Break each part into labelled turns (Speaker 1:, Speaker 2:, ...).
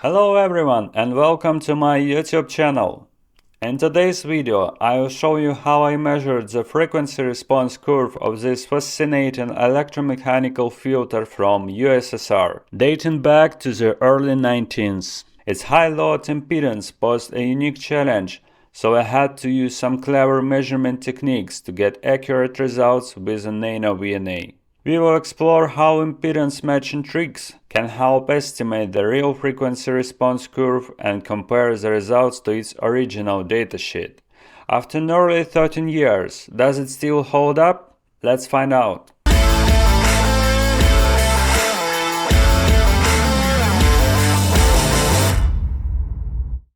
Speaker 1: Hello everyone and welcome to my YouTube channel. In today's video, I will show you how I measured the frequency response curve of this fascinating electromechanical filter from USSR, dating back to the early 19th. Its high load impedance posed a unique challenge, so I had to use some clever measurement techniques to get accurate results with a NanoVNA. We will explore how impedance matching tricks can help estimate the real frequency response curve and compare the results to its original datasheet. After nearly 13 years, does it still hold up? Let's find out.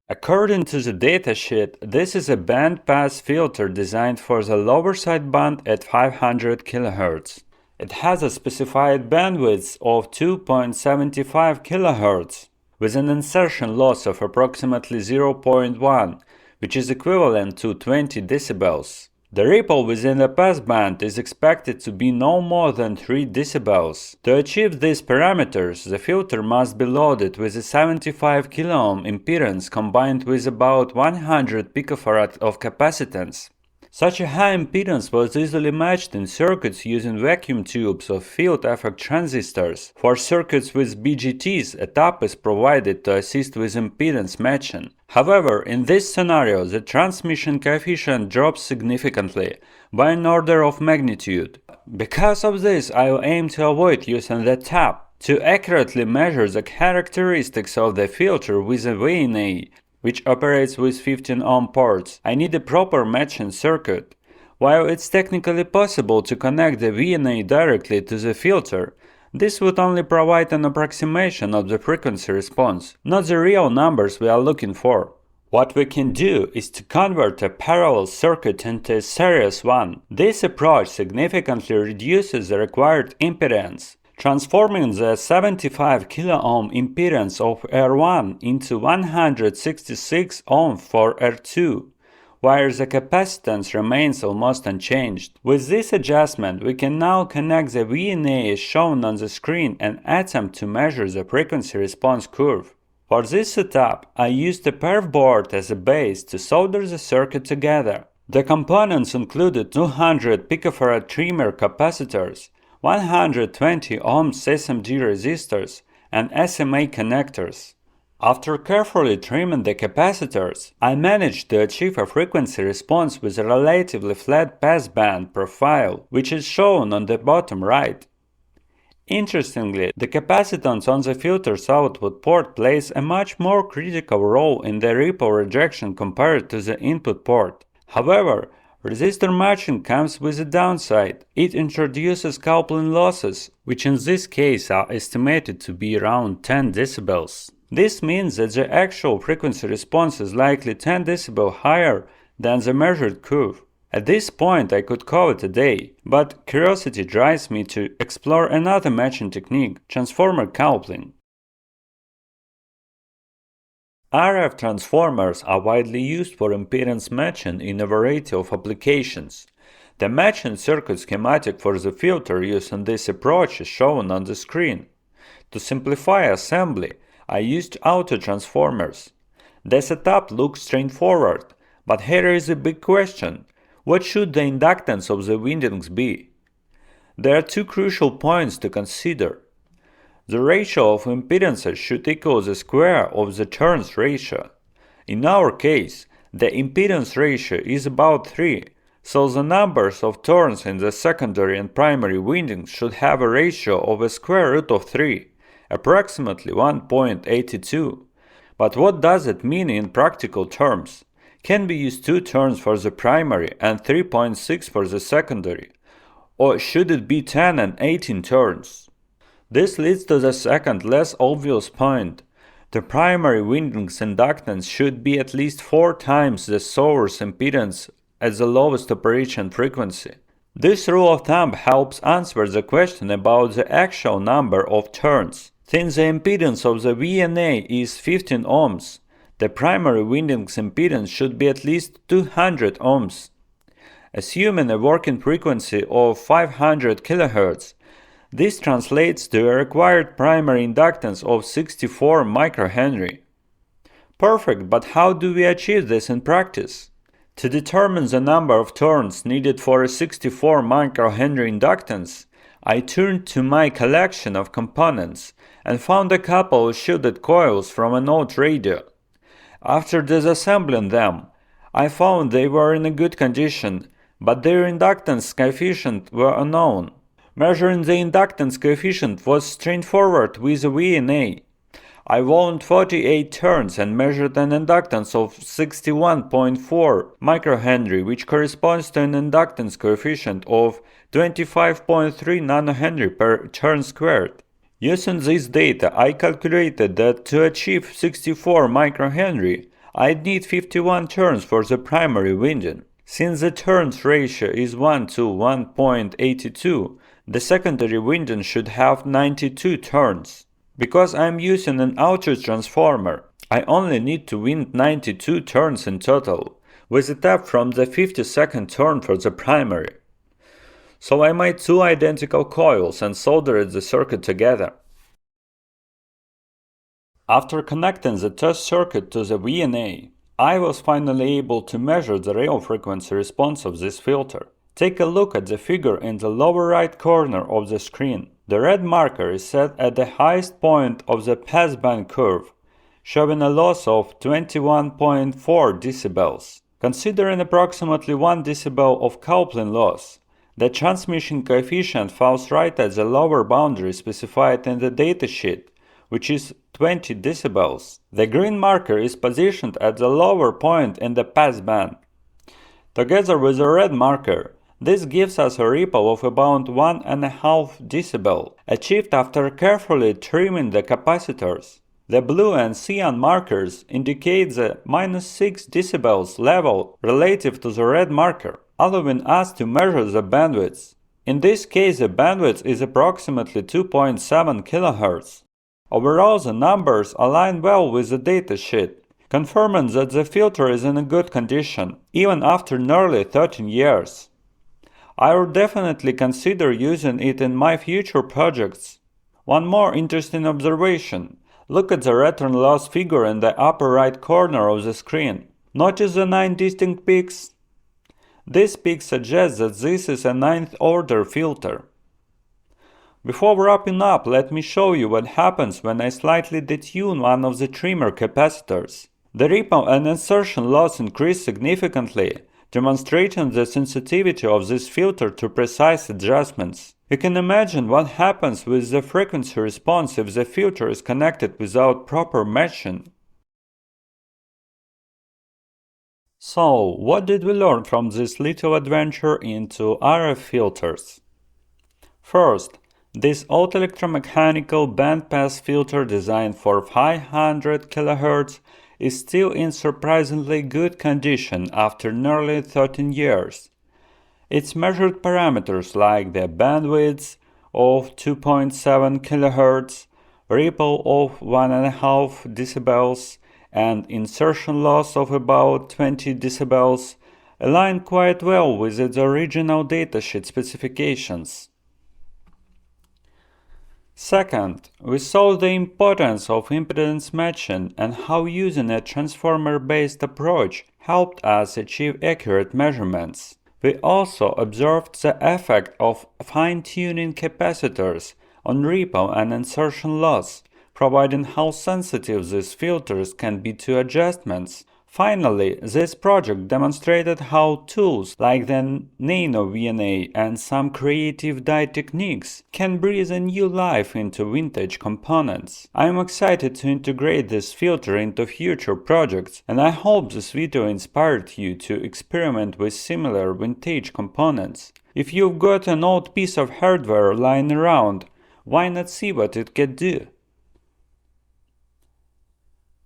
Speaker 1: According to the datasheet, this is a band-pass filter designed for the lower sideband at 500 kHz. It has a specified bandwidth of 2.75 kHz, with an insertion loss of approximately 0.1, which is equivalent to 20 decibels. The ripple within the passband is expected to be no more than 3 decibels. To achieve these parameters, the filter must be loaded with a 75 kΩ impedance combined with about 100 picofarad of capacitance. Such a high impedance was easily matched in circuits using vacuum tubes of field effect transistors. For circuits with BJTs, a tap is provided to assist with impedance matching. However, in this scenario, the transmission coefficient drops significantly, by an order of magnitude. Because of this, I will aim to avoid using the tap. To accurately measure the characteristics of the filter with a VNA, which operates with 15 ohm ports, I need a proper matching circuit. While it's technically possible to connect the VNA directly to the filter, this would only provide an approximation of the frequency response, not the real numbers we are looking for. What we can do is to convert a parallel circuit into a series one. This approach significantly reduces the required impedance, transforming the 75 kΩ impedance of R1 into 166 ohm for R2, where the capacitance remains almost unchanged. With this adjustment, we can now connect the VNA as shown on the screen and attempt to measure the frequency response curve. For this setup, I used a perf board as a base to solder the circuit together. The components included 200 picofarad trimmer capacitors, 120 ohms SMD resistors, and SMA connectors. After carefully trimming the capacitors, I managed to achieve a frequency response with a relatively flat passband profile, which is shown on the bottom right. Interestingly, the capacitance on the filter's output port plays a much more critical role in the ripple rejection compared to the input port. However, resistor matching comes with a downside. It introduces coupling losses, which in this case are estimated to be around 10 decibels. This means that the actual frequency response is likely 10 decibels higher than the measured curve. At this point I could call it a day, but curiosity drives me to explore another matching technique, transformer coupling. RF transformers are widely used for impedance matching in a variety of applications. The matching circuit schematic for the filter used in this approach is shown on the screen. To simplify assembly, I used auto transformers. The setup looks straightforward, but here is a big question. What should the inductance of the windings be? There are two crucial points to consider. The ratio of impedances should equal the square of the turns ratio. In our case, the impedance ratio is about 3, so the numbers of turns in the secondary and primary windings should have a ratio of a square root of 3, approximately 1.82. But what does it mean in practical terms? Can we use 2 turns for the primary and 3.6 for the secondary? Or should it be 10 and 18 turns? This leads to the second, less obvious point. The primary winding's inductance should be at least 4 times the source impedance at the lowest operation frequency. This rule of thumb helps answer the question about the actual number of turns. Since the impedance of the VNA is 15 ohms, the primary winding's impedance should be at least 200 ohms. Assuming a working frequency of 500 kHz, This translates to a required primary inductance of 64 microhenry. Perfect, but how do we achieve this in practice? To determine the number of turns needed for a 64 microhenry inductance, I turned to my collection of components and found a couple of shielded coils from an old radio. After disassembling them, I found they were in a good condition, but their inductance coefficient were unknown. Measuring the inductance coefficient was straightforward with a VNA. I wound 48 turns and measured an inductance of 61.4 microhenry, which corresponds to an inductance coefficient of 25.3 nanohenry per turn squared. Using this data, I calculated that to achieve 64 microhenry, I'd need 51 turns for the primary winding. Since the turns ratio is 1 to 1.82, the secondary winding should have 92 turns. Because I'm using an auto transformer, I only need to wind 92 turns in total, with a tap from the 52nd turn for the primary. So I made two identical coils and soldered the circuit together. After connecting the test circuit to the VNA, I was finally able to measure the real frequency response of this filter. Take a look at the figure in the lower right corner of the screen. The red marker is set at the highest point of the passband curve, showing a loss of 21.4 decibels. Considering approximately 1 decibel of coupling loss, the transmission coefficient falls right at the lower boundary specified in the datasheet, which is 20 decibels. The green marker is positioned at the lower point in the passband. Together with the red marker, this gives us a ripple of about 1.5 decibel, achieved after carefully trimming the capacitors. The blue and cyan markers indicate the -6 decibels level relative to the red marker, allowing us to measure the bandwidth. In this case, the bandwidth is approximately 2.7 kHz. Overall, the numbers align well with the datasheet, confirming that the filter is in a good condition, even after nearly 13 years. I would definitely consider using it in my future projects. One more interesting observation. Look at the return loss figure in the upper right corner of the screen. Notice the 9 distinct peaks? This peak suggests that this is a 9th order filter. Before wrapping up, let me show you what happens when I slightly detune one of the trimmer capacitors. The ripple and insertion loss increase significantly, demonstrating the sensitivity of this filter to precise adjustments. You can imagine what happens with the frequency response if the filter is connected without proper matching. So, what did we learn from this little adventure into RF filters? First, this old electromechanical bandpass filter designed for 500 kHz is still in surprisingly good condition after nearly 13 years. Its measured parameters like the bandwidth of 2.7 kHz, ripple of 1.5 decibels, and insertion loss of about 20 decibels align quite well with its original datasheet specifications. Second, we saw the importance of impedance matching and how using a transformer-based approach helped us achieve accurate measurements. We also observed the effect of fine-tuning capacitors on ripple and insertion loss, providing how sensitive these filters can be to adjustments. Finally, this project demonstrated how tools like the NanoVNA and some creative dye techniques can breathe a new life into vintage components. I am excited to integrate this filter into future projects, and I hope this video inspired you to experiment with similar vintage components. If you've got an old piece of hardware lying around, why not see what it can do?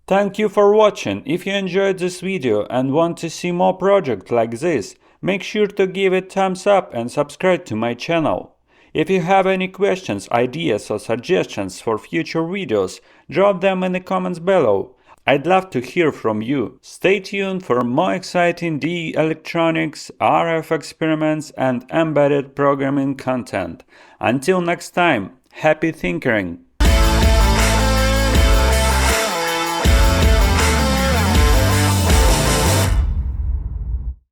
Speaker 1: Thank you for watching. If you enjoyed this video and want to see more projects like this, make sure to give it a thumbs up and subscribe to my channel. If you have any questions, ideas or suggestions for future videos, drop them in the comments below. I'd love to hear from you. Stay tuned for more exciting DE electronics, RF experiments, and embedded programming content. Until next time, happy tinkering!